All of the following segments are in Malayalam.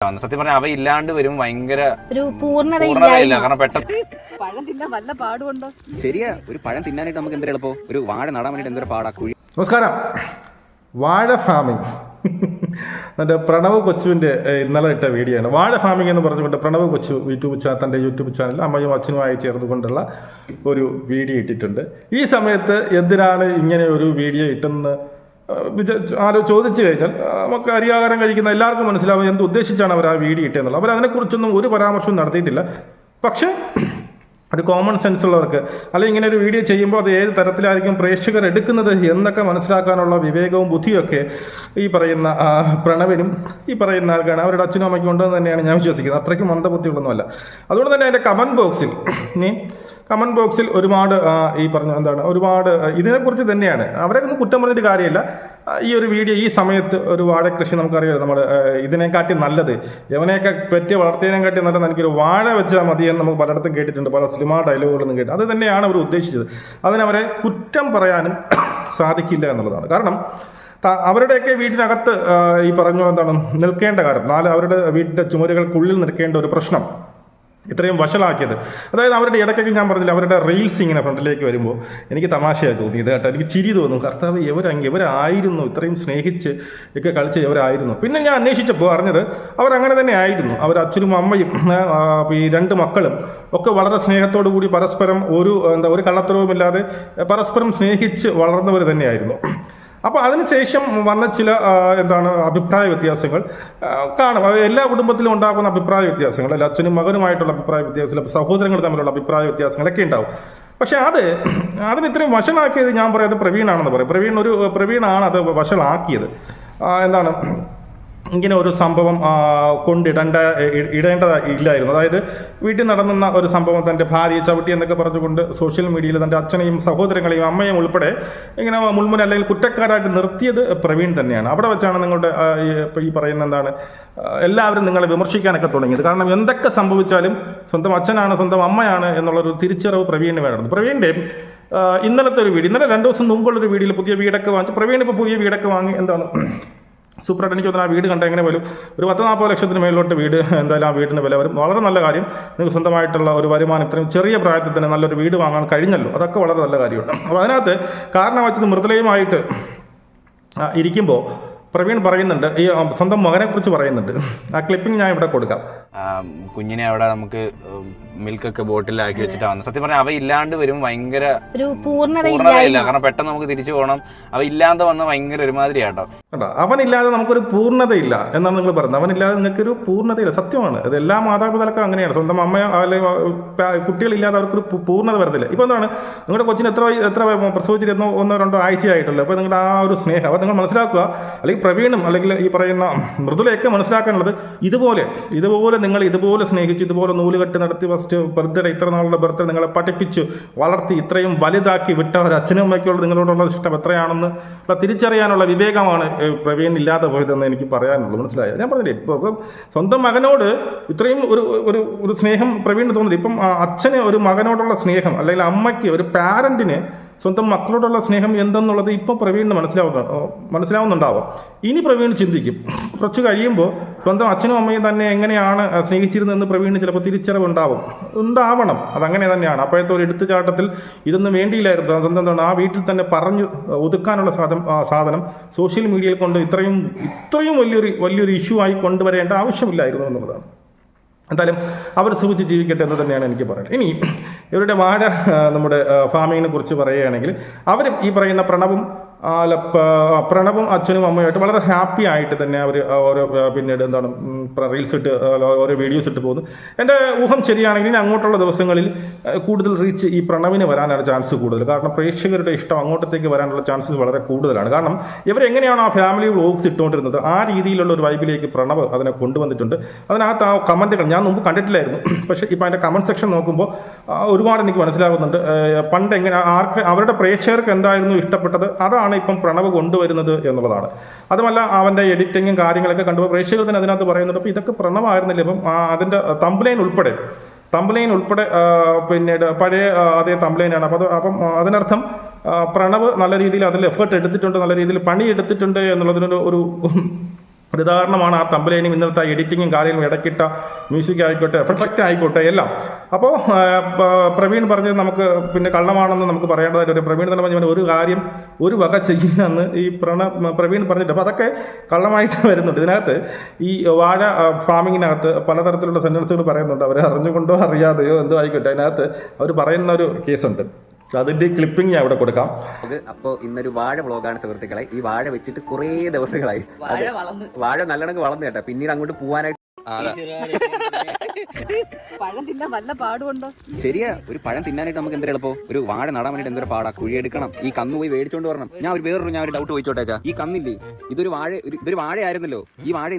സത്യം പറഞ്ഞാൽ അവ ഇല്ലാണ്ട് വരും ഭയങ്കര ഒരു പൂർണ്ണതയില്ല. കാരണം പെട്ടെന്ന് പഴം തിന്നാൻ വല്ല പാടുണ്ടോ? ശരിയാ, ഒരു പഴം തിന്നാനായിട്ട് നമുക്ക് എന്തൊരു എളുപ്പം, ഒരു വാഴ നടാൻ വേണ്ടിയിട്ട് എന്തൊരു പാടാ. കുഴി. നമസ്കാരം. വാഴ ഫാമിംഗ് എൻ്റെ പ്രണവ് കൊച്ചുവിൻ്റെ ഇന്നലെ ഇട്ട വീഡിയോ ആണ്. വാഴ ഫാമിംഗ് എന്ന് പറഞ്ഞുകൊണ്ട് പ്രണവ് കൊച്ചു തൻ്റെ യൂട്യൂബ് ചാനൽ അമ്മയും അച്ഛനുമായി ചേർന്നുകൊണ്ടുള്ള ഒരു വീഡിയോ ഇട്ടിട്ടുണ്ട്. ഈ സമയത്ത് എന്തിനാണ് ഇങ്ങനെ ഒരു വീഡിയോ ഇട്ടെന്ന് ചോദിച്ചു കഴിഞ്ഞാൽ നമുക്ക് അരിയാഹാരം കഴിക്കുന്ന എല്ലാവർക്കും മനസ്സിലാവും എന്ത് ഉദ്ദേശിച്ചാണ് അവർ ആ വീഡിയോ ഇട്ടെന്നുള്ളത്. അവരതിനെക്കുറിച്ചൊന്നും ഒരു പരാമർശവും നടത്തിയിട്ടില്ല. പക്ഷേ അത് കോമൺ സെൻസ് ഉള്ളവർക്ക് അല്ലെങ്കിൽ ഇങ്ങനെ ഒരു വീഡിയോ ചെയ്യുമ്പോൾ അത് ഏത് തരത്തിലായിരിക്കും പ്രേക്ഷകർ എടുക്കുന്നത് എന്നൊക്കെ മനസ്സിലാക്കാനുള്ള വിവേകവും ബുദ്ധിയൊക്കെ ഈ പറയുന്ന പ്രണവിനും ഈ പറയുന്ന ആൾക്കാണ് അവരുടെ അച്ഛനും അമ്മയ്ക്കും ഉണ്ടെന്ന് തന്നെയാണ് ഞാൻ വിശ്വസിക്കുന്നത്. അത്രയ്ക്കും മന്ദബുദ്ധിയുള്ളൊന്നുമല്ല. അതുകൊണ്ട് തന്നെ അതിൻ്റെ കമൻറ്റ് ബോക്സിൽ ഒരുപാട് ഈ പറഞ്ഞ എന്താണ് ഒരുപാട് ഇതിനെക്കുറിച്ച് തന്നെയാണ്. അവരൊക്കെ ഒന്നും കുറ്റം പറഞ്ഞിട്ട് കാര്യമില്ല. ഈ ഒരു വീഡിയോ ഈ സമയത്ത് ഒരു വാഴക്കൃഷി നമുക്കറിയാം, നമ്മൾ ഇതിനെക്കാട്ടി നല്ലത് എവനെയൊക്കെ പറ്റി വളർത്തിയതിനെക്കാട്ടി നല്ലത് എനിക്കൊരു വാഴ വെച്ചാൽ മതി എന്ന് നമുക്ക് പലയിടത്തും കേട്ടിട്ടുണ്ട്, പല സിനിമാ ഡയലോഗുകളൊന്നും കേട്ടു. അത് തന്നെയാണ് അവർ ഉദ്ദേശിച്ചത്. അതിനവരെ കുറ്റം പറയാനും സാധിക്കില്ല എന്നുള്ളതാണ്. കാരണം അവരുടെയൊക്കെ വീട്ടിനകത്ത് ഈ പറഞ്ഞു എന്താണ് നിൽക്കേണ്ട കാര്യം, അവരുടെ വീടിൻ്റെ ചുമരുകൾക്കുള്ളിൽ നിൽക്കേണ്ട ഒരു പ്രശ്നം ഇത്രയും വഷളാക്കിയത്. അതായത് അവരുടെ ഇടയ്ക്കൊക്കെ ഞാൻ പറഞ്ഞില്ല, അവരുടെ റീൽസ് ഇങ്ങനെ ഫ്രണ്ടിലേക്ക് വരുമ്പോൾ എനിക്ക് തമാശയായി തോന്നിയത് കേട്ടോ. എനിക്ക് ചിരി തോന്നും. കർത്താവ് ഇവരായിരുന്നു ഇത്രയും സ്നേഹിച്ച് ഒക്കെ കളിച്ച് ഇവരായിരുന്നു. പിന്നെ ഞാൻ അന്വേഷിച്ചപ്പോൾ അറിഞ്ഞത് അവരങ്ങനെ തന്നെ ആയിരുന്നു. അവർ അച്ഛനും അമ്മയും ഈ രണ്ട് മക്കളും ഒക്കെ വളരെ സ്നേഹത്തോടു കൂടി പരസ്പരം ഒരു കള്ളത്തരവുമില്ലാതെ പരസ്പരം സ്നേഹിച്ച് വളർന്നവർ തന്നെയായിരുന്നു. അപ്പോൾ അതിനുശേഷം വന്ന ചില അഭിപ്രായ വ്യത്യാസങ്ങൾ കാണും. എല്ലാ കുടുംബത്തിലും ഉണ്ടാകുന്ന അഭിപ്രായ വ്യത്യാസങ്ങൾ, അല്ല അച്ഛനും മകനുമായിട്ടുള്ള അഭിപ്രായ വ്യത്യാസങ്ങൾ, സഹോദരങ്ങൾ തമ്മിലുള്ള അഭിപ്രായ വ്യത്യാസങ്ങളൊക്കെ ഉണ്ടാവും. പക്ഷേ അതിന് ഇത്രയും വഷളാക്കിയത് ഞാൻ പറയാം പ്രവീണാണെന്ന് പറയും. പ്രവീണാണ് അത് വഷളാക്കിയത്. ഇങ്ങനെ ഒരു സംഭവം ഇടേണ്ടതില്ലായിരുന്നു. അതായത് വീട്ടിൽ നടന്നുന്ന ഒരു സംഭവം തൻ്റെ ഭാര്യയെ ചവിട്ടി എന്നൊക്കെ പറഞ്ഞുകൊണ്ട് സോഷ്യൽ മീഡിയയിൽ തൻ്റെ അച്ഛനെയും സഹോദരങ്ങളെയും അമ്മയും ഉൾപ്പെടെ ഇങ്ങനെ മുൾമുന അല്ലെങ്കിൽ കുറ്റക്കാരായിട്ട് നിർത്തിയത് പ്രവീൺ തന്നെയാണ്. അവിടെ വെച്ചാണ് നിങ്ങളുടെ ഈ പറയുന്ന എല്ലാവരും നിങ്ങളെ വിമർശിക്കാനൊക്കെ തുടങ്ങിയത്. കാരണം എന്തൊക്കെ സംഭവിച്ചാലും സ്വന്തം അച്ഛനാണ് സ്വന്തം അമ്മയാണ് എന്നുള്ളൊരു തിരിച്ചറിവ് പ്രവീണിന് വേണം. പ്രവീണിൻ്റെ ഇന്നലത്തെ ഒരു വീഡിയോ, ഇന്നലെ 2 ദിവസം മുമ്പുള്ളൊരു വീഡിയോയിൽ പുതിയ വീടൊക്കെ വാങ്ങിച്ചു. പ്രവീൺ ഇപ്പോൾ പുതിയ വീടൊക്കെ വാങ്ങി സൂപ്പറായിട്ട് എനിക്ക് തോന്നുന്നു. ആ വീട് കണ്ട എങ്ങനെ വരും, ഒരു 10-40 ലക്ഷത്തിന് മേലോട്ട് വീട് എന്തായാലും ആ വീടിൻ്റെ വില വരും. വളരെ നല്ല കാര്യം. നിങ്ങൾക്ക് സ്വന്തമായിട്ടുള്ള ഒരു വരുമാനം ഇത്രയും ചെറിയ പ്രായത്തിൽ തന്നെ നല്ലൊരു വീട് വാങ്ങാൻ കഴിഞ്ഞല്ലോ, അതൊക്കെ വളരെ നല്ല കാര്യമാണ്. അപ്പോൾ അതിനകത്ത് കാരണം വെച്ചത് മൃദുലയുമായിട്ട് ഇരിക്കുമ്പോൾ പ്രവീൺ പറയുന്നുണ്ട്, ഈ സ്വന്തം മകനെക്കുറിച്ച് പറയുന്നുണ്ട്. ആ ക്ലിപ്പിംഗ് ഞാൻ ഇവിടെ കൊടുക്കാം. കുഞ്ഞിനെ അവിടെ നമുക്ക് മിൽക്കൊക്കെ ബോട്ടിലാക്കി വെച്ചിട്ടാണ്. സത്യം പറഞ്ഞാൽ അവ ഇല്ലാണ്ട് വരും ഭയങ്കര ഒരു പൂർണ്ണതയില്ല. കാരണം പെട്ടെന്ന് നമുക്ക് തിരിച്ചു പോകണം. അവ ഇല്ലാതെ വന്ന് ഭയങ്കര ഒരുമാതിരി ആട്ടോ. അവനില്ലാതെ നമുക്കൊരു പൂർണ്ണതയില്ല എന്നാണ് നിങ്ങൾ പറയുന്നത്. അവനില്ലാതെ നിങ്ങൾക്കൊരു പൂർണ്ണതയില്ല. സത്യമാണ്. അത് എല്ലാ മാതാപിതാക്കൾക്കും അങ്ങനെയാണ്. സ്വന്തം അമ്മ അല്ലെങ്കിൽ കുട്ടികളില്ലാതെ അവർക്കൊരു പൂർണ്ണത വരത്തില്ല. ഇപ്പോൾ നിങ്ങളുടെ കൊച്ചിന് എത്ര പ്രസവിച്ചിട്ട് 1-2 ആഴ്ചയായിട്ടുള്ളത്. അപ്പോൾ നിങ്ങളുടെ ആ ഒരു സ്നേഹം അത് നിങ്ങൾ മനസ്സിലാക്കുക. അല്ലെങ്കിൽ പ്രവീണും അല്ലെങ്കിൽ ഈ പറയുന്ന മൃദുലയൊക്കെ മനസ്സിലാക്കാനുള്ളത് ഇതുപോലെ നിങ്ങൾ ഇതുപോലെ സ്നേഹിച്ച് ഇതുപോലെ നൂലുകെട്ട് നടത്തി ഫസ്റ്റ് ബർത്ത്ഡേ ഇത്ര നാളുടെ ബർത്ത്ഡേ നിങ്ങളെ പഠിപ്പിച്ചു വളർത്തി ഇത്രയും വലുതാക്കി വിട്ട ഒരു അച്ഛനും അമ്മയ്ക്കുള്ള നിങ്ങളോടുള്ള ഇഷ്ടം എത്രയാണെന്ന് തിരിച്ചറിയാനുള്ള വിവേകമാണ് പ്രവീൺ ഇല്ലാതെ പോയതെന്ന് എനിക്ക് പറയാനുള്ളൂ. മനസ്സിലായത് ഞാൻ പറഞ്ഞില്ലേ, ഇപ്പോൾ സ്വന്തം മകനോട് ഇത്രയും ഒരു സ്നേഹം പ്രവീണിന് തോന്നില്ല. ഇപ്പം അച്ഛന് ഒരു മകനോടുള്ള സ്നേഹം അല്ലെങ്കിൽ അമ്മയ്ക്ക് ഒരു പാരന്റിന് സ്വന്തം മക്കളോടുള്ള സ്നേഹം എന്തെന്നുള്ളത് ഇപ്പം പ്രവീണിന് മനസ്സിലാവുന്നുണ്ടാവും. ഇനി പ്രവീൺ ചിന്തിക്കും, കുറച്ച് കഴിയുമ്പോൾ സ്വന്തം അച്ഛനും അമ്മയും തന്നെ എങ്ങനെയാണ് സ്നേഹിച്ചിരുന്നതെന്ന് പ്രവീണിന് ചിലപ്പോൾ ഉണ്ടാവണം. അതങ്ങനെ തന്നെയാണ്. അപ്പോഴത്തെ ഒരു എടുത്തുചാട്ടത്തിൽ ഇതൊന്നും വേണ്ടിയില്ലായിരുന്നു. ആ വീട്ടിൽ തന്നെ പറഞ്ഞു ഒതുക്കാനുള്ള സാധനം സോഷ്യൽ മീഡിയയിൽ കൊണ്ട് ഇത്രയും വലിയൊരു ഇഷ്യൂ ആയി കൊണ്ടുവരേണ്ട ആവശ്യമില്ലായിരുന്നു എന്നുള്ളതാണ്. എന്തായാലും അവർ സുഖിച്ച് ജീവിക്കട്ടെ എന്ന് തന്നെയാണ് എനിക്ക് പറയുന്നത്. ഇനി ഇവരുടെ വാഴ നമ്മുടെ ഫാമിങ്ങിനെ കുറിച്ച് പറയുകയാണെങ്കിൽ അവരും ഈ പറയുന്ന പ്രണവും അച്ഛനും അമ്മയുമായിട്ട് വളരെ ഹാപ്പി ആയിട്ട് തന്നെ അവർ ഓരോ പിന്നീട് റീൽസ് ഇട്ട് ഓരോ വീഡിയോസ് ഇട്ട് പോകുന്നു. എൻ്റെ ഊഹം ശരിയാണെങ്കിൽ അങ്ങോട്ടുള്ള ദിവസങ്ങളിൽ കൂടുതൽ റീച്ച് ഈ പ്രണവിന് വരാനാണ് ചാൻസ് കൂടുതൽ. കാരണം പ്രേക്ഷകരുടെ ഇഷ്ടം അങ്ങോട്ടത്തേക്ക് വരാനുള്ള ചാൻസസ് വളരെ കൂടുതലാണ്. കാരണം ഇവരെങ്ങനെയാണ് ആ ഫാമിലി വ്ലോഗ്സ് ഇട്ടുകൊണ്ടിരുന്നത് ആ രീതിയിലുള്ള ഒരു വൈബിലേക്ക് പ്രണവ് അതിനെ കൊണ്ടുവന്നിട്ടുണ്ട്. അതിനകത്ത് ആ കമൻറ്റുകൾ ഞാൻ മുമ്പ് കണ്ടിട്ടില്ലായിരുന്നു. പക്ഷേ ഇപ്പോൾ അതിൻ്റെ കമൻറ്റ് സെക്ഷൻ നോക്കുമ്പോൾ ഒരുപാട് എനിക്ക് മനസ്സിലാകുന്നുണ്ട്. പണ്ട് എങ്ങനെ അവരുടെ പ്രേക്ഷകർക്ക് എന്തായിരുന്നു ഇഷ്ടപ്പെട്ടത് അതാണ് ഇപ്പം പ്രണവ് കൊണ്ടുവരുന്നത് എന്നുള്ളതാണ്. അതുമല്ല അവൻ്റെ എഡിറ്റിങ്ങും കാര്യങ്ങളൊക്കെ കണ്ടുമ്പോൾ പ്രേക്ഷകർ തന്നെ അതിനകത്ത് പറയുന്നുണ്ട്. അപ്പോൾ ഇതൊക്കെ പ്രണവായിരുന്നില്ല. ഇപ്പം അതിൻ്റെ തംബ്ലൈൻ ഉൾപ്പെടെ പിന്നീട് പഴയ അതേ തംബ്ലൈനാണ്. അപ്പം അതിനർത്ഥം പ്രണവ് നല്ല രീതിയിൽ അതിൽ എഫേർട്ട് എടുത്തിട്ടുണ്ട്, നല്ല രീതിയിൽ പണി എടുത്തിട്ടുണ്ട് എന്നുള്ളതിനൊരു ഒരു ഉദാഹരണമാണ് ആ തമ്പലൈനും ഇന്നത്തെ എഡിറ്റിങ്ങും കാര്യങ്ങളും ഇടയ്ക്കിട്ട മ്യൂസിക് ആയിക്കോട്ടെ എഫക്റ്റ് ആയിക്കോട്ടെ എല്ലാം. അപ്പോൾ പ്രവീൺ പറഞ്ഞത് നമുക്ക് പിന്നെ കള്ളമാണെന്ന് നമുക്ക് പറയേണ്ടതായിട്ട് വരും. പ്രവീൺ തന്നെ പറഞ്ഞ ഒരു കാര്യം ഒരു വക ചെയ്യുന്നതെന്ന് ഈ പ്രവീൺ പറഞ്ഞിട്ട് അപ്പോൾ അതൊക്കെ കള്ളമായിട്ട് വരുന്നുണ്ട്. ഇതിനകത്ത് ഈ വാഴ ഫാമിങ്ങിനകത്ത് പലതരത്തിലുള്ള സെൻറ്റൻസുകൾ പറയുന്നുണ്ട്. അവർ അറിഞ്ഞുകൊണ്ടോ അറിയാതെയോ എന്തോ ആയിക്കോട്ടെ അതിനകത്ത് അവർ പറയുന്ന ഒരു കേസുണ്ട്. അതിന്റെ ക്ലിപ്പിംഗ് ഞാൻ ഇവിടെ കൊടുക്കാം. അപ്പോൾ ഇന്നൊരു വാഴ വ്ളോഗാണ് സുഹൃത്തുക്കളെ. ഈ വാഴ വെച്ചിട്ട് കുറേ ദിവസങ്ങളായി. വാഴ നല്ലോണം വളർന്നു കേട്ടോ. പിന്നീട് അങ്ങോട്ട് പോകാനായിട്ട് പഴം തിന്നാൻ വല്ല പാടുണ്ടോ? ശരിയാ, ഒരു പഴം തിന്നാനായിട്ട് നമുക്ക് എന്തൊരു എളുപ്പം. ഒരു വാഴ നടാൻ വേണ്ടിട്ട് എന്തൊരു പാടാ. കുഴിയെടുക്കണം, ഈ കന്ന് പോയി മേടിച്ചോണ്ട് വരണം. ഞാൻ ഒരു ഡൗട്ട് ചോദിച്ചോട്ടേച്ചാ, ഈ കന്നില്ലേ ഇതൊരു വാഴ ആയിരുന്നല്ലോ. ഈ വാഴ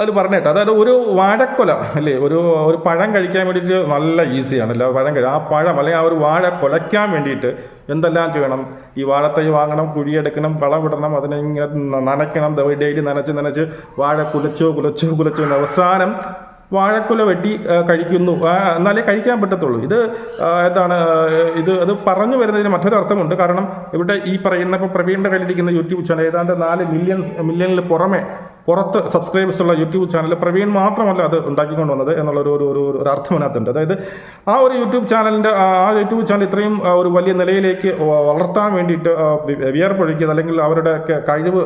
അത് പറഞ്ഞേട്ടോ. അതായത് ഒരു വാഴക്കൊല അല്ലേ, ഒരു പഴം കഴിക്കാൻ വേണ്ടിയിട്ട് നല്ല ഈസിയാണല്ലോ പഴം ആ പഴം അല്ലെങ്കിൽ ആ ഒരു വാഴ കൊലയ്ക്കാൻ വേണ്ടിയിട്ട് എന്തെല്ലാം ചെയ്യണം? ഈ വാഴത്തൈ വാങ്ങണം, കുഴിയെടുക്കണം, വളം വിടണം, അതിനെ ഇങ്ങനെ നനയ്ക്കണം, ഡെയിലി നനച്ച് വാഴ കുലച്ചു അവസാനം വാഴക്കുല വെട്ടി കഴിക്കുന്നു. എന്നാലേ കഴിക്കാൻ പറ്റത്തുള്ളൂ. ഇത് എന്താണ് അത് പറഞ്ഞു വരുന്നതിന് മറ്റൊരു അർത്ഥമുണ്ട്. കാരണം ഇവിടെ ഈ പറയുന്ന ഇപ്പോൾ പ്രവീണിൻ്റെ കയ്യിലിരിക്കുന്ന യൂട്യൂബ് ചാനൽ ഏതാണ്ട് 4 മില്യണിൽ പുറത്ത് സബ്സ്ക്രൈബേഴ്സ് ഉള്ള യൂട്യൂബ് ചാനൽ പ്രവീൺ മാത്രമല്ല അത് ഉണ്ടാക്കിക്കൊണ്ട് വന്നത് എന്നുള്ളൊരു ഒരു അർത്ഥം അതിനകത്തുണ്ട്. അതായത് ആ ഒരു യൂട്യൂബ് ചാനലിൻ്റെ ആ യൂട്യൂബ് ചാനൽ ഇത്രയും ഒരു വലിയ നിലയിലേക്ക് വളർത്താൻ വേണ്ടിയിട്ട് വിയർപ്പൊഴുക്കിയത് അല്ലെങ്കിൽ അവരുടെ കഴിവ്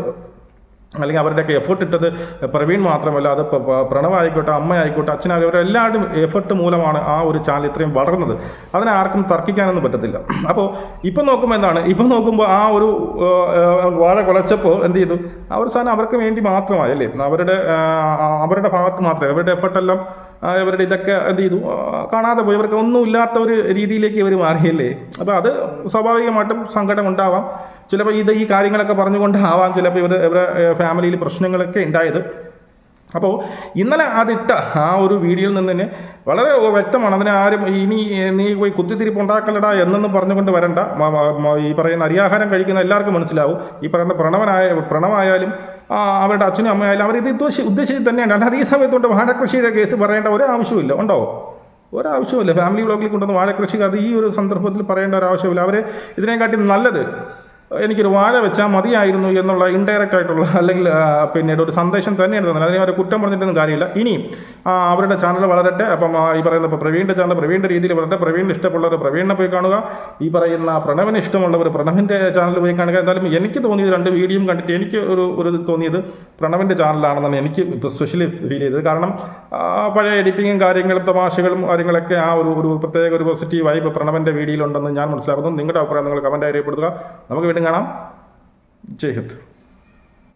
അല്ലെങ്കിൽ അവരുടെയൊക്കെ എഫേർട്ട് ഇട്ടത് പ്രവീൺ മാത്രമല്ല, അത് പ്രണവായിക്കോട്ടെ, അമ്മയായിക്കോട്ടെ, അച്ഛനായി അവരെല്ലാവരും എഫേർട്ട് മൂലമാണ് ആ ഒരു ചാനൽ ഇത്രയും വളർന്നത്. അതിനെ ആർക്കും തർക്കിക്കാനൊന്നും പറ്റത്തില്ല. അപ്പോൾ ഇപ്പം നോക്കുമ്പോൾ എന്താണ്, ഇപ്പം നോക്കുമ്പോൾ ആ ഒരു വാഴ കുലച്ചപ്പോൾ എന്ത് ചെയ്തു? ആ ഒരു സാധനം അവർക്ക് വേണ്ടി മാത്രമായി അല്ലേ, അവരുടെ ഭാഗത്ത് മാത്രമേ, അവരുടെ എഫേർട്ടെല്ലാം ഇവരുടെ ഇതൊക്കെ എന്ത് ചെയ്തു കാണാതെ പോയി. ഇവർക്ക് ഒന്നും ഇല്ലാത്ത ഒരു രീതിയിലേക്ക് ഇവർ മാറിയല്ലേ. അപ്പോൾ അത് സ്വാഭാവികമായിട്ടും സങ്കടം ഉണ്ടാവാം. ചിലപ്പോൾ ഈ കാര്യങ്ങളൊക്കെ പറഞ്ഞുകൊണ്ടാവാം ചിലപ്പോൾ ഇവരുടെ ഫാമിലിയിൽ പ്രശ്നങ്ങളൊക്കെ ഉണ്ടായത്. അപ്പോൾ ഇന്നലെ അതിട്ട ആ ഒരു വീഡിയോയിൽ നിന്ന് തന്നെ വളരെ വ്യക്തമാണ്. അതിനെ ആരും ഇനി നീ പോയി കുത്തിത്തിരിപ്പ് ഉണ്ടാക്കലടാ എന്നൊന്നും പറഞ്ഞുകൊണ്ട് വരണ്ട. ഈ പറയുന്ന അരിയാഹാരം കഴിക്കുന്ന എല്ലാവർക്കും മനസ്സിലാവും. ഈ പറയുന്ന പ്രണവായാലും അവരുടെ അച്ഛനും അമ്മയായാലും അവർ ഇത് ഉദ്ദേശിച്ച് തന്നെയാണ്. അല്ലാതെ ഈ സമയത്തുകൊണ്ട് വാഴക്കൃഷിയുടെ കേസ് പറയേണ്ട ഒരു ആവശ്യമില്ല. ഉണ്ടാവും ഒരാവശ്യമില്ല. ഫാമിലി വ്ളോഗിൽ കൊണ്ടുവന്ന് വാഴക്കൃഷി അത് ഈ ഒരു സന്ദർഭത്തിൽ പറയേണ്ട ഒരു ആവശ്യമില്ല. അവർ ഇതിനെക്കാട്ടി നല്ലത് എനിക്കൊരു വാഴ വെച്ചാൽ മതിയായിരുന്നു എന്നുള്ള ഇൻഡയറക്റ്റ് ആയിട്ടുള്ള അല്ലെങ്കിൽ പിന്നീട് ഒരു സന്ദേശം തന്നെയാണ് തന്നെ. അതിനെ അവരെ കുറ്റം പറഞ്ഞിട്ടൊന്നും കാര്യമില്ല. ഇനി അവരുടെ ചാനൽ വളരട്ടെ. അപ്പം ഈ പറയുന്ന ഇപ്പോൾ പ്രവീണിൻ്റെ ചാനൽ പ്രവീണിൻ്റെ രീതിയിൽ വളരട്ടെ. പ്രവീണിന് ഇഷ്ടമുള്ളവർ പ്രവീണിനെ പോയി കാണുക. ഈ പറയുന്ന പ്രണവിന് ഇഷ്ടമുള്ളവർ പ്രണവിൻ്റെ ചാനൽ പോയി കാണുക. എന്തായാലും എനിക്ക് തോന്നിയത് 2 വീഡിയോയും കണ്ടിട്ട് എനിക്ക് ഒരു തോന്നിയത് പ്രണവിൻ്റെ ചാനലാണെന്നാണ് എനിക്ക് ഇപ്പോൾ സ്പെഷ്യലി ഫീൽ ചെയ്തത്. കാരണം പഴയ എഡിറ്റിങ്ങും കാര്യങ്ങളും തമാശകളും കാര്യങ്ങളൊക്കെ ആ ഒരു പ്രത്യേക ഒരു പോസിറ്റീവ് വൈബ് പ്രണവിൻ്റെ വീഡിയോയിലുണ്ടെന്ന് ഞാൻ മനസ്സിലാക്കുന്നു. നിങ്ങളുടെ അഭിപ്രായം നിങ്ങൾ കമൻറ്റായി രേഖപ്പെടുത്തുക. നമുക്ക് വീണ്ടും കാണാം. ജയ് ഹിന്ദ്.